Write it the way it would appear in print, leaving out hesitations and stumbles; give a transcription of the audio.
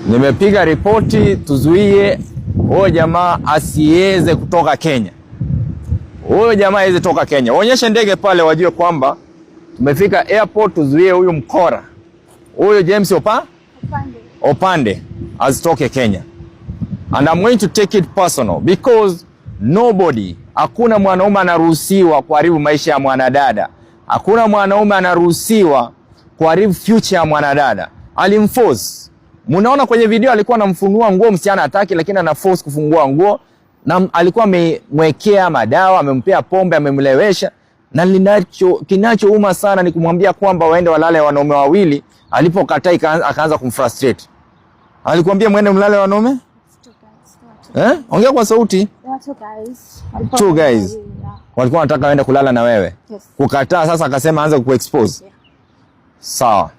Nimepiga ripoti tuzuie huyo jamaa asiweze kutoka Kenya. Huyo jamaa aweze toka Kenya. Waonyeshe ndege pale wajue kwamba tumefika airport, tuzuie huyu mkora. Huyo James Opande asitoke Kenya. And I'm going to take it personal because hakuna mwanaume anaruhusiwa kuharibu maisha ya mwanadada. Hakuna mwanaume anaruhusiwa kuharibu future ya mwanadada. Alimforce. Munaona kwenye video alikuwa anamfunua nguo msichana hataki, lakini ana force kufungua nguo, na alikuwa amemwekea madawa, amempea pombe, amemlewesha. Na kinachouma sana ni kumwambia kwamba waende walale wanaume wawili. Alipokataa akaanza kumfrustrate. Alikwambia muende mlale wanaume? Ongea kwa sauti. Two guys. Walikuwa wanataka waende kulala na wewe. Yes. Kukataa, sasa akasema aanze kuexpose. Yeah. Sawa.